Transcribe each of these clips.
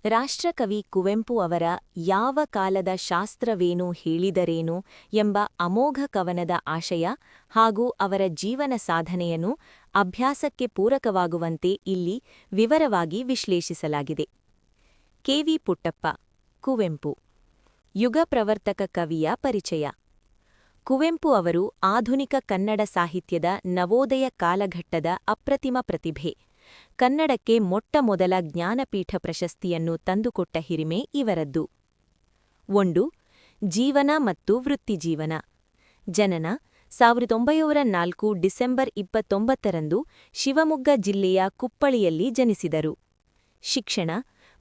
ರಾಷ್ಟ್ರಕವಿ ಕುವೆಂಪು ಅವರ ಯಾವ ಕಾಲದ ಶಾಸ್ತ್ರವೇನು ಹೇಳಿದರೇನು ಎಂಬ ಅಮೋಘ ಕವನದ ಆಶಯ ಹಾಗೂ ಅವರ ಜೀವನ ಸಾಧನೆಯನ್ನು ಅಭ್ಯಾಸಕ್ಕೆ ಪೂರಕವಾಗುವಂತೆ ಇಲ್ಲಿ ವಿವರವಾಗಿ ವಿಶ್ಲೇಷಿಸಲಾಗಿದೆ. ಕೆವಿ ಪುಟ್ಟಪ್ಪ, ಕುವೆಂಪು. ಯುಗ ಪ್ರವರ್ತಕ ಕವಿಯ ಪರಿಚಯ. ಕುವೆಂಪು ಅವರು ಆಧುನಿಕ ಕನ್ನಡ ಸಾಹಿತ್ಯದ ನವೋದಯ ಕಾಲಘಟ್ಟದ ಅಪ್ರತಿಮ ಪ್ರತಿಭೆ. ಕನ್ನಡಕ್ಕೆ ಮೊಟ್ಟಮೊದಲ ಜ್ಞಾನಪೀಠ ಪ್ರಶಸ್ತಿಯನ್ನು ತಂದುಕೊಟ್ಟ ಹಿರಿಮೆ ಇವರದ್ದು. 1. ಜೀವನ ಮತ್ತು ವೃತ್ತಿಜೀವನ. ಜನನ 1904 ಡಿಸೆಂಬರ್ 29ರಂದು ಶಿವಮೊಗ್ಗ ಜಿಲ್ಲೆಯ ಕುಪ್ಪಳಿಯಲ್ಲಿ ಜನಿಸಿದರು. ಶಿಕ್ಷಣ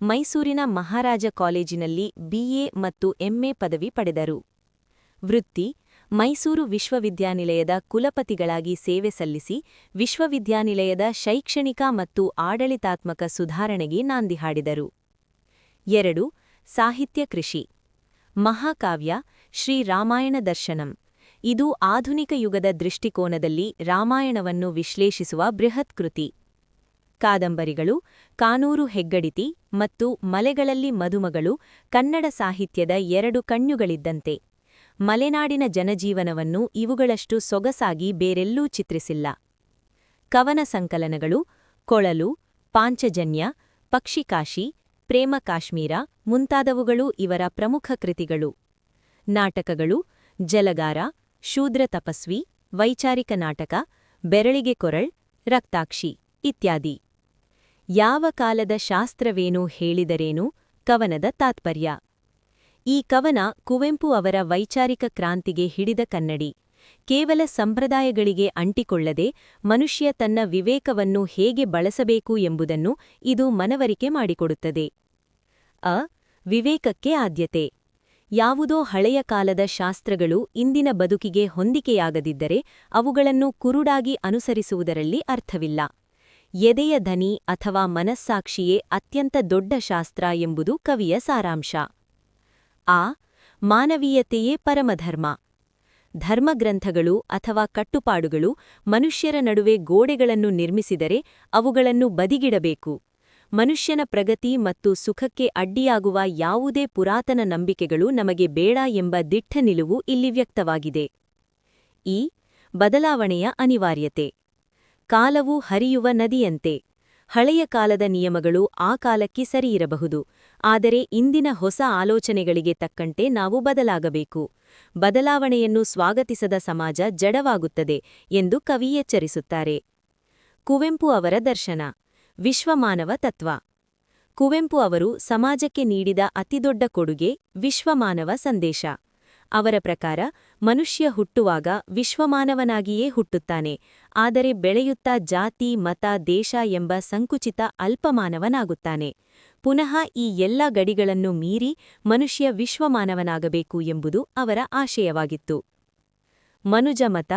ಮೈಸೂರಿನ ಮಹಾರಾಜ ಕಾಲೇಜಿನಲ್ಲಿ BA ಮತ್ತು MA ಪದವಿ ಪಡೆದರು. ವೃತ್ತಿ ಮೈಸೂರು ವಿಶ್ವವಿದ್ಯಾನಿಲಯದ ಕುಲಪತಿಗಳಾಗಿ ಸೇವೆ ಸಲ್ಲಿಸಿ ವಿಶ್ವವಿದ್ಯಾನಿಲಯದ ಶೈಕ್ಷಣಿಕ ಮತ್ತು ಆಡಳಿತಾತ್ಮಕ ಸುಧಾರಣೆಗೆ ನಾಂದಿ ಹಾಡಿದರು. 2. ಸಾಹಿತ್ಯ ಕೃಷಿ. ಮಹಾಕಾವ್ಯ ಶ್ರೀ ರಾಮಾಯಣ ದರ್ಶನಂ. ಇದು ಆಧುನಿಕ ಯುಗದ ದೃಷ್ಟಿಕೋನದಲ್ಲಿ ರಾಮಾಯಣವನ್ನು ವಿಶ್ಲೇಷಿಸುವ ಬೃಹತ್ ಕೃತಿ. ಕಾದಂಬರಿಗಳು ಕಾನೂರು ಹೆಗ್ಗಡಿತಿ ಮತ್ತು ಮಲೆಗಳಲ್ಲಿ ಮದುಮಗಳು ಕನ್ನಡ ಸಾಹಿತ್ಯದ 2 ಕಣ್ಣುಗಳಿದ್ದಂತೆ. ಮಲೆನಾಡಿನ ಜನಜೀವನವನ್ನು ಇವುಗಳಷ್ಟು ಸೊಗಸಾಗಿ ಬೇರೆಲ್ಲೂ ಚಿತ್ರಿಸಿಲ್ಲ. ಕವನ ಸಂಕಲನಗಳು ಕೊಳಲು, ಪಾಂಚಜನ್ಯ, ಪಕ್ಷಿಕಾಶಿ, ಪ್ರೇಮ ಕಾಶ್ಮೀರ ಮುಂತಾದವುಗಳು ಇವರ ಪ್ರಮುಖ ಕೃತಿಗಳು. ನಾಟಕಗಳು ಜಲಗಾರ, ಶೂದ್ರ ತಪಸ್ವಿ, ವೈಚಾರಿಕ ನಾಟಕ, ಬೆರಳಿಗೆ ಕೊರಳ್, ರಕ್ತಾಕ್ಷಿ ಇತ್ಯಾದಿ. ಯಾವ ಕಾಲದ ಶಾಸ್ತ್ರವೇನು ಹೇಳಿದರೇನು ಕವನದ ತಾತ್ಪರ್ಯ. ಈ ಕವನ ಕುವೆಂಪು ಅವರ ವೈಚಾರಿಕ ಕ್ರಾಂತಿಗೆ ಹಿಡಿದ ಕನ್ನಡಿ. ಕೇವಲ ಸಂಪ್ರದಾಯಗಳಿಗೆ ಅಂಟಿಕೊಳ್ಳದೆ ಮನುಷ್ಯ ತನ್ನ ವಿವೇಕವನ್ನು ಹೇಗೆ ಬಳಸಬೇಕು ಎಂಬುದನ್ನು ಇದು ಮನವರಿಕೆ ಮಾಡಿಕೊಡುತ್ತದೆ. ವಿವೇಕಕ್ಕೆ ಆದ್ಯತೆ. ಯಾವುದೋ ಹಳೆಯ ಕಾಲದ ಶಾಸ್ತ್ರಗಳು ಇಂದಿನ ಬದುಕಿಗೆ ಹೊಂದಿಕೆಯಾಗದಿದ್ದರೆ ಅವುಗಳನ್ನು ಕುರುಡಾಗಿ ಅನುಸರಿಸುವುದರಲ್ಲಿ ಅರ್ಥವಿಲ್ಲ. ಎದೆಯ ದನಿ ಅಥವಾ ಮನಸ್ಸಾಕ್ಷಿಯೇ ಅತ್ಯಂತ ದೊಡ್ಡ ಶಾಸ್ತ್ರ ಎಂಬುದು ಕವಿಯ ಸಾರಾಂಶ. ಮಾನವೀಯತೆಯೇ ಪರಮಧರ್ಮ. ಧರ್ಮಗ್ರಂಥಗಳು ಅಥವಾ ಕಟ್ಟುಪಾಡುಗಳು ಮನುಷ್ಯರ ನಡುವೆ ಗೋಡೆಗಳನ್ನು ನಿರ್ಮಿಸಿದರೆ ಅವುಗಳನ್ನು ಬದಿಗಿಡಬೇಕು. ಮನುಷ್ಯನ ಪ್ರಗತಿ ಮತ್ತು ಸುಖಕ್ಕೆ ಅಡ್ಡಿಯಾಗುವ ಯಾವುದೇ ಪುರಾತನ ನಂಬಿಕೆಗಳು ನಮಗೆ ಬೇಡ ಎಂಬ ದಿಟ್ಟ ನಿಲುವು ಇಲ್ಲಿ ವ್ಯಕ್ತವಾಗಿದೆ. ಬದಲಾವಣೆಯ ಅನಿವಾರ್ಯತೆ. ಕಾಲವು ಹರಿಯುವ ನದಿಯಂತೆ. ಹಳೆಯ ಕಾಲದ ನಿಯಮಗಳು ಆ ಕಾಲಕ್ಕೆ ಸರಿಯಿರಬಹುದು, ಆದರೆ ಇಂದಿನ ಹೊಸ ಆಲೋಚನೆಗಳಿಗೆ ತಕ್ಕಂತೆ ನಾವು ಬದಲಾಗಬೇಕು. ಬದಲಾವಣೆಯನ್ನು ಸ್ವಾಗತಿಸದ ಸಮಾಜ ಜಡವಾಗುತ್ತದೆ ಎಂದು ಕವಿ ಎಚ್ಚರಿಸುತ್ತಾರೆ. ಕುವೆಂಪು ಅವರ ದರ್ಶನ. ವಿಶ್ವಮಾನವ ತತ್ವ. ಕುವೆಂಪು ಅವರು ಸಮಾಜಕ್ಕೆ ನೀಡಿದ ಅತಿದೊಡ್ಡ ಕೊಡುಗೆ ವಿಶ್ವಮಾನವ ಸಂದೇಶ. ಅವರ ಪ್ರಕಾರ ಮನುಷ್ಯ ಹುಟ್ಟುವಾಗ ವಿಶ್ವಮಾನವನಾಗಿಯೇ ಹುಟ್ಟುತ್ತಾನೆ, ಆದರೆ ಬೆಳೆಯುತ್ತಾ ಜಾತಿ, ಮತ, ದೇಶ ಎಂಬ ಸಂಕುಚಿತ ಅಲ್ಪಮಾನವನಾಗುತ್ತಾನೆ. ಪುನಃ ಈ ಎಲ್ಲ ಗಡಿಗಳನ್ನು ಮೀರಿ ಮನುಷ್ಯ ವಿಶ್ವಮಾನವನಾಗಬೇಕು ಎಂಬುದು ಅವರ ಆಶಯವಾಗಿತ್ತು. ಮನುಜಮತ,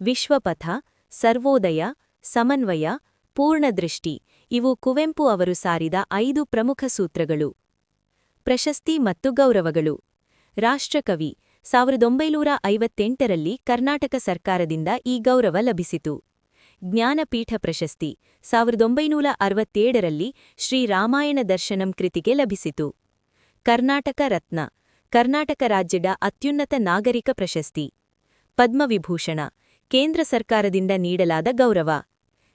ವಿಶ್ವಪಥ, ಸರ್ವೋದಯ, ಸಮನ್ವಯ, ಪೂರ್ಣದೃಷ್ಟಿ ಇವು ಕುವೆಂಪು ಅವರು ಸಾರಿದ 5 ಪ್ರಮುಖ ಸೂತ್ರಗಳು. ಪ್ರಶಸ್ತಿ ಮತ್ತು ಗೌರವಗಳು. ರಾಷ್ಟ್ರಕವಿ 1958ರಲ್ಲಿ ಕರ್ನಾಟಕ ಸರ್ಕಾರದಿಂದ ಈ ಗೌರವ ಲಭಿಸಿತು. ಜ್ಞಾನಪೀಠ ಪ್ರಶಸ್ತಿ 1967ರಲ್ಲಿ ಶ್ರೀ ರಾಮಾಯಣ ದರ್ಶನಂ ಕೃತಿಗೆ ಲಭಿಸಿತು. ಕರ್ನಾಟಕ ರತ್ನ ಕರ್ನಾಟಕ ರಾಜ್ಯದ ಅತ್ಯುನ್ನತ ನಾಗರಿಕ ಪ್ರಶಸ್ತಿ. ಪದ್ಮವಿಭೂಷಣ ಕೇಂದ್ರ ಸರ್ಕಾರದಿಂದ ನೀಡಲಾದ ಗೌರವ.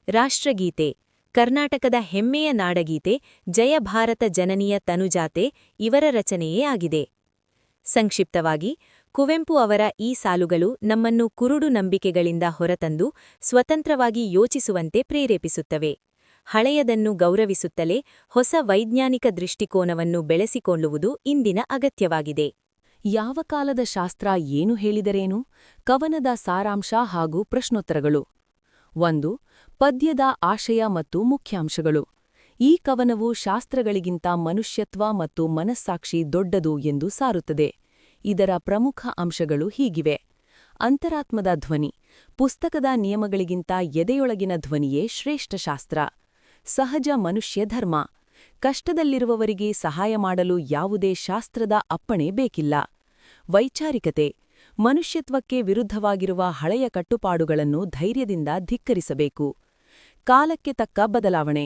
ರಾಷ್ಟ್ರಗೀತೆ ಕರ್ನಾಟಕದ ಹೆಮ್ಮೆಯ ನಾಡಗೀತೆ ಜಯ ಭಾರತ ಜನನಿಯ ತನುಜಾತೆ ಇವರ ರಚನೆಯೇ ಆಗಿದೆ. ಸಂಕ್ಷಿಪ್ತವಾಗಿ ಕುವೆಂಪು ಅವರ ಈ ಸಾಲುಗಳು ನಮ್ಮನ್ನು ಕುರುಡು ನಂಬಿಕೆಗಳಿಂದ ಹೊರತಂದು ಸ್ವತಂತ್ರವಾಗಿ ಯೋಚಿಸುವಂತೆ ಪ್ರೇರೇಪಿಸುತ್ತವೆ. ಹಳೆಯದನ್ನು ಗೌರವಿಸುತ್ತಲೇ ಹೊಸ ವೈಜ್ಞಾನಿಕ ದೃಷ್ಟಿಕೋನವನ್ನು ಬೆಳೆಸಿಕೊಳ್ಳುವುದು ಇಂದಿನ ಅಗತ್ಯವಾಗಿದೆ. ಯಾವ ಕಾಲದ ಶಾಸ್ತ್ರ ಏನು ಹೇಳಿದರೇನು ಕವನದ ಸಾರಾಂಶ ಹಾಗೂ ಪ್ರಶ್ನೋತ್ತರಗಳು. 1. ಪದ್ಯದ ಆಶಯ ಮತ್ತು ಮುಖ್ಯಾಂಶಗಳು. ಈ ಕವನವು ಶಾಸ್ತ್ರಗಳಿಗಿಂತ ಮನುಷ್ಯತ್ವ ಮತ್ತು ಮನಸ್ಸಾಕ್ಷಿ ದೊಡ್ಡದು ಎಂದು ಸಾರುತ್ತದೆ. ಇದರ ಪ್ರಮುಖ ಅಂಶಗಳು ಹೀಗಿವೆ. ಅಂತರಾತ್ಮದ ಧ್ವನಿ. ಪುಸ್ತಕದ ನಿಯಮಗಳಿಗಿಂತ ಎದೆಯೊಳಗಿನ ಧ್ವನಿಯೇ ಶ್ರೇಷ್ಠ ಶಾಸ್ತ್ರ. ಸಹಜ ಮನುಷ್ಯ ಧರ್ಮ. ಕಷ್ಟದಲ್ಲಿರುವವರಿಗೆ ಸಹಾಯ ಮಾಡಲು ಯಾವುದೇ ಶಾಸ್ತ್ರದ ಅಪ್ಪಣೆ ಬೇಕಿಲ್ಲ. ವೈಚಾರಿಕತೆ. ಮನುಷ್ಯತ್ವಕ್ಕೆ ವಿರುದ್ಧವಾಗಿರುವ ಹಳೆಯ ಕಟ್ಟುಪಾಡುಗಳನ್ನು ಧೈರ್ಯದಿಂದ ಧಿಕ್ಕರಿಸಬೇಕು. ಕಾಲಕ್ಕೆ ತಕ್ಕ ಬದಲಾವಣೆ.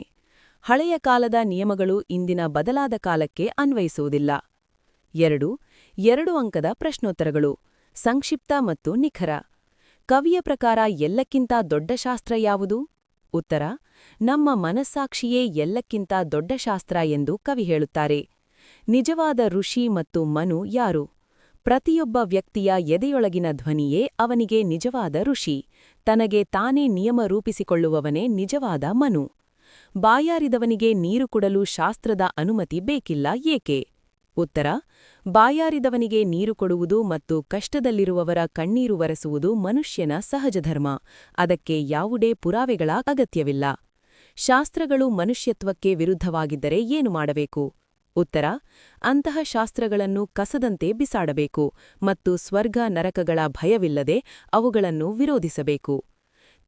ಹಳೆಯ ಕಾಲದ ನಿಯಮಗಳು ಇಂದಿನ ಬದಲಾದ ಕಾಲಕ್ಕೆ ಅನ್ವಯಿಸುವುದಿಲ್ಲ. 2 ಅಂಕದ ಪ್ರಶ್ನೋತ್ತರಗಳು ಸಂಕ್ಷಿಪ್ತ ಮತ್ತು ನಿಖರ. ಕವಿಯ ಪ್ರಕಾರ ಎಲ್ಲಕ್ಕಿಂತ ದೊಡ್ಡ ಶಾಸ್ತ್ರ ಯಾವುದು? ಉತ್ತರ: ನಮ್ಮ ಮನಸ್ಸಾಕ್ಷಿಯೇ ಎಲ್ಲಕ್ಕಿಂತ ದೊಡ್ಡ ಶಾಸ್ತ್ರ ಎಂದು ಕವಿ ಹೇಳುತ್ತಾರೆ. ನಿಜವಾದ ಋಷಿ ಮತ್ತು ಮನು ಯಾರು? ಪ್ರತಿಯೊಬ್ಬ ವ್ಯಕ್ತಿಯ ಎದೆಯೊಳಗಿನ ಧ್ವನಿಯೇ ಅವನಿಗೆ ನಿಜವಾದ ಋಷಿ. ತನಗೆ ತಾನೇ ನಿಯಮ ರೂಪಿಸಿಕೊಳ್ಳುವವನೇ ನಿಜವಾದ ಮನು. ಬಾಯಾರಿದವನಿಗೆ ನೀರು ಕುಡಲು ಶಾಸ್ತ್ರದ ಅನುಮತಿ ಬೇಕಿಲ್ಲ ಏಕೆ? ಉತ್ತರ: ಬಾಯಾರಿದವನಿಗೆ ನೀರು ಕೊಡುವುದು ಮತ್ತು ಕಷ್ಟದಲ್ಲಿರುವವರ ಕಣ್ಣೀರು ಒರೆಸುವುದು ಮನುಷ್ಯನ ಸಹಜ ಧರ್ಮ. ಅದಕ್ಕೆ ಯಾವುದೇ ಪುರಾವೆಗಳ ಅಗತ್ಯವಿಲ್ಲ. ಶಾಸ್ತ್ರಗಳು ಮನುಷ್ಯತ್ವಕ್ಕೆ ವಿರುದ್ಧವಾಗಿದ್ದರೆ ಏನು ಮಾಡಬೇಕು? ಉತ್ತರ: ಅಂತಹ ಶಾಸ್ತ್ರಗಳನ್ನು ಕಸದಂತೆ ಬಿಸಾಡಬೇಕು ಮತ್ತು ಸ್ವರ್ಗ ನರಕಗಳ ಭಯವಿಲ್ಲದೆ ಅವುಗಳನ್ನು ವಿರೋಧಿಸಬೇಕು.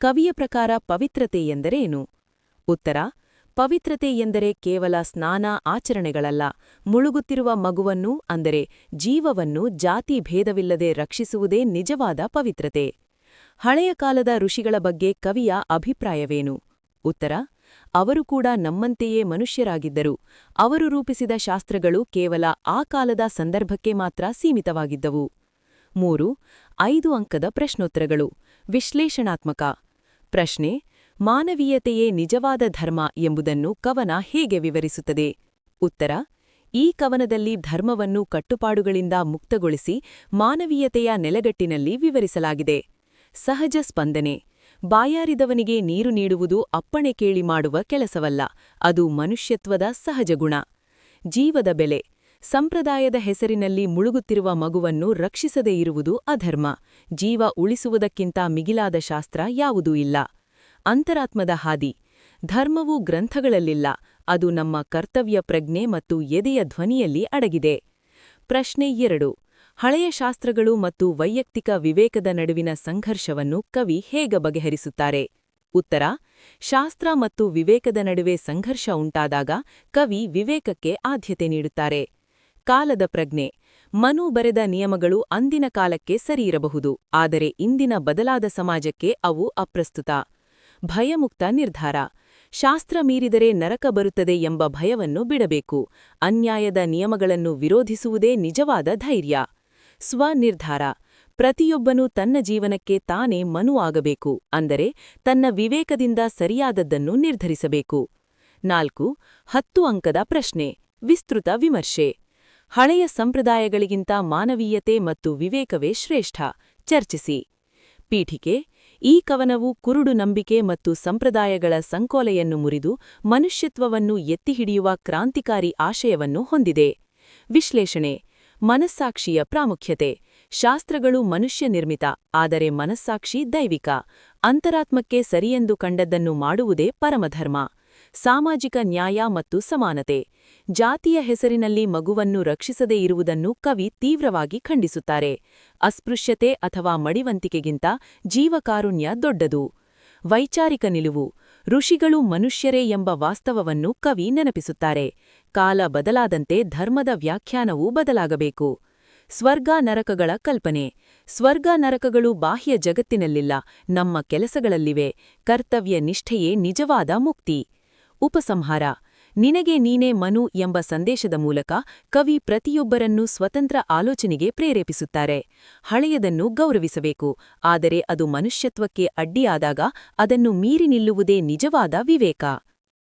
ಕವಿಯ ಪ್ರಕಾರ ಪವಿತ್ರತೆ ಎಂದರೇನು? ಉತ್ತರ: ಪವಿತ್ರತೆ ಎಂದರೆ ಕೇವಲ ಸ್ನಾನ ಆಚರಣೆಗಳಲ್ಲ, ಮುಳುಗುತ್ತಿರುವ ಮಗುವನ್ನು ಅಂದರೆ ಜೀವವನ್ನು ಜಾತಿ ಭೇದವಿಲ್ಲದೆ ರಕ್ಷಿಸುವುದೇ ನಿಜವಾದ ಪವಿತ್ರತೆ. ಹಳೆಯ ಕಾಲದ ಋಷಿಗಳ ಬಗ್ಗೆ ಕವಿಯ ಅಭಿಪ್ರಾಯವೇನು? ಉತ್ತರ: ಅವರು ಕೂಡ ನಮ್ಮಂತೆಯೇ ಮನುಷ್ಯರಾಗಿದ್ದರು. ಅವರು ರೂಪಿಸಿದ ಶಾಸ್ತ್ರಗಳು ಕೇವಲ ಆ ಕಾಲದ ಸಂದರ್ಭಕ್ಕೆ ಮಾತ್ರ ಸೀಮಿತವಾಗಿದ್ದವು. 5 ಅಂಕದ ಪ್ರಶ್ನೋತ್ತರಗಳು ವಿಶ್ಲೇಷಣಾತ್ಮಕ ಪ್ರಶ್ನೆ: ಮಾನವೀಯತೆಯೇ ನಿಜವಾದ ಧರ್ಮ ಎಂಬುದನ್ನು ಕವನ ಹೇಗೆ ವಿವರಿಸುತ್ತದೆ? ಉತ್ತರ: ಈ ಕವನದಲ್ಲಿ ಧರ್ಮವನ್ನು ಕಟ್ಟುಪಾಡುಗಳಿಂದ ಮುಕ್ತಗೊಳಿಸಿ ಮಾನವೀಯತೆಯ ನೆಲೆಗಟ್ಟಿನಲ್ಲಿ ವಿವರಿಸಲಾಗಿದೆ. ಸಹಜ ಸ್ಪಂದನೆ: ಬಾಯಾರಿದವನಿಗೆ ನೀರು ನೀಡುವುದು ಅಪ್ಪಣೆ ಕೇಳಿ ಮಾಡುವ ಕೆಲಸವಲ್ಲ, ಅದು ಮನುಷ್ಯತ್ವದ ಸಹಜ ಗುಣ. ಜೀವದ ಬೆಲೆ: ಸಂಪ್ರದಾಯದ ಹೆಸರಿನಲ್ಲಿ ಮುಳುಗುತ್ತಿರುವ ಮಗುವನ್ನು ರಕ್ಷಿಸದೇ ಇರುವುದು ಅಧರ್ಮ. ಜೀವ ಉಳಿಸುವುದಕ್ಕಿಂತ ಮಿಗಿಲಾದ ಶಾಸ್ತ್ರ ಯಾವುದೂ ಇಲ್ಲ. ಅಂತರಾತ್ಮದ ಹಾದಿ: ಧರ್ಮವು ಗ್ರಂಥಗಳಲ್ಲಿಲ್ಲ, ಅದು ನಮ್ಮ ಕರ್ತವ್ಯ ಪ್ರಜ್ಞೆ ಮತ್ತು ಎದೆಯ ಧ್ವನಿಯಲ್ಲಿ ಅಡಗಿದೆ. ಪ್ರಶ್ನೆ 2: ಹಳೆಯ ಶಾಸ್ತ್ರಗಳು ಮತ್ತು ವೈಯಕ್ತಿಕ ವಿವೇಕದ ನಡುವಿನ ಸಂಘರ್ಷವನ್ನು ಕವಿ ಹೇಗೆ ಬಗೆಹರಿಸುತ್ತಾರೆ? ಉತ್ತರ: ಶಾಸ್ತ್ರ ಮತ್ತು ವಿವೇಕದ ನಡುವೆ ಸಂಘರ್ಷ ಉಂಟಾದಾಗ ಕವಿ ವಿವೇಕಕ್ಕೆ ಆದ್ಯತೆ ನೀಡುತ್ತಾರೆ. ಕಾಲದ ಪ್ರಜ್ಞೆ: ಮನು ಬರೆದ ನಿಯಮಗಳು ಅಂದಿನ ಕಾಲಕ್ಕೆ ಸರಿಯಿರಬಹುದು, ಆದರೆ ಇಂದಿನ ಬದಲಾದ ಸಮಾಜಕ್ಕೆ ಅವು ಅಪ್ರಸ್ತುತ. ಭಯಮುಕ್ತ ನಿರ್ಧಾರ: ಶಾಸ್ತ್ರ ಮೀರಿದರೆ ನರಕ ಬರುತ್ತದೆ ಎಂಬ ಭಯವನ್ನು ಬಿಡಬೇಕು. ಅನ್ಯಾಯದ ನಿಯಮಗಳನ್ನು ವಿರೋಧಿಸುವುದೇ ನಿಜವಾದ ಧೈರ್ಯ. ಸ್ವನಿರ್ಧಾರ: ಪ್ರತಿಯೊಬ್ಬನೂ ತನ್ನ ಜೀವನಕ್ಕೆ ತಾನೇ ಮನು ಆಗಬೇಕು, ಅಂದರೆ ತನ್ನ ವಿವೇಕದಿಂದ ಸರಿಯಾದದ್ದನ್ನು ನಿರ್ಧರಿಸಬೇಕು. 10 ಅಂಕದ ಪ್ರಶ್ನೆ ವಿಸ್ತೃತ ವಿಮರ್ಶೆ: ಹಳೆಯ ಸಂಪ್ರದಾಯಗಳಿಗಿಂತ ಮಾನವೀಯತೆ ಮತ್ತು ವಿವೇಕವೇ ಶ್ರೇಷ್ಠ. ಚರ್ಚಿಸಿ. ಪೀಠಿಕೆ: ಈ ಕವನವು ಕುರುಡು ನಂಬಿಕೆ ಮತ್ತು ಸಂಪ್ರದಾಯಗಳ ಸಂಕೋಲೆಯನ್ನು ಮುರಿದು ಮನುಷ್ಯತ್ವವನ್ನು ಎತ್ತಿಹಿಡಿಯುವ ಕ್ರಾಂತಿಕಾರಿ ಆಶಯವನ್ನು ಹೊಂದಿದೆ. ವಿಶ್ಲೇಷಣೆ: ಮನಸ್ಸಾಕ್ಷಿಯ ಪ್ರಾಮುಖ್ಯತೆ: ಶಾಸ್ತ್ರಗಳು ಮನುಷ್ಯ ನಿರ್ಮಿತ, ಆದರೆ ಮನಸ್ಸಾಕ್ಷಿ ದೈವಿಕ. ಅಂತರಾತ್ಮಕ್ಕೆ ಸರಿಯೆಂದು ಕಂಡದ್ದನ್ನು ಮಾಡುವುದೇ ಪರಮಧರ್ಮ. ಸಾಮಾಜಿಕ ನ್ಯಾಯ ಮತ್ತು ಸಮಾನತೆ: ಜಾತಿಯ ಹೆಸರಿನಲ್ಲಿ ಮಗುವನ್ನು ರಕ್ಷಿಸದೇ ಇರುವುದನ್ನು ಕವಿ ತೀವ್ರವಾಗಿ ಖಂಡಿಸುತ್ತಾರೆ. ಅಸ್ಪೃಶ್ಯತೆ ಅಥವಾ ಮಡಿವಂತಿಕೆಗಿಂತ ಜೀವಕಾರುಣ್ಯ ದೊಡ್ಡದು. ವೈಚಾರಿಕ ನಿಲುವು: ಋಷಿಗಳು ಮನುಷ್ಯರೇ ಎಂಬ ವಾಸ್ತವವನ್ನು ಕವಿ ನೆನಪಿಸುತ್ತಾರೆ. ಕಾಲ ಬದಲಾದಂತೆ ಧರ್ಮದ ವ್ಯಾಖ್ಯಾನವೂ ಬದಲಾಗಬೇಕು. ಸ್ವರ್ಗ ನರಕಗಳ ಕಲ್ಪನೆ: ಸ್ವರ್ಗ ನರಕಗಳು ಬಾಹ್ಯ ಜಗತ್ತಿನಲ್ಲಿಲ್ಲ, ನಮ್ಮ ಕೆಲಸಗಳಲ್ಲಿವೆ. ಕರ್ತವ್ಯ ನಿಷ್ಠೆಯೇ ನಿಜವಾದ ಮುಕ್ತಿ. ಉಪಸಂಹಾರ: ನಿನಗೆ ನೀನೇ ಮನು ಎಂಬ ಸಂದೇಶದ ಮೂಲಕ ಕವಿ ಪ್ರತಿಯೊಬ್ಬರನ್ನೂ ಸ್ವತಂತ್ರ ಆಲೋಚನೆಗೆ ಪ್ರೇರೇಪಿಸುತ್ತಾರೆ. ಹಳೆಯದನ್ನು ಗೌರವಿಸಬೇಕು, ಆದರೆ ಅದು ಮನುಷ್ಯತ್ವಕ್ಕೆ ಅಡ್ಡಿಯಾದಾಗ ಅದನ್ನು ಮೀರಿ ನಿಲ್ಲುವುದೇ ನಿಜವಾದ ವಿವೇಕ.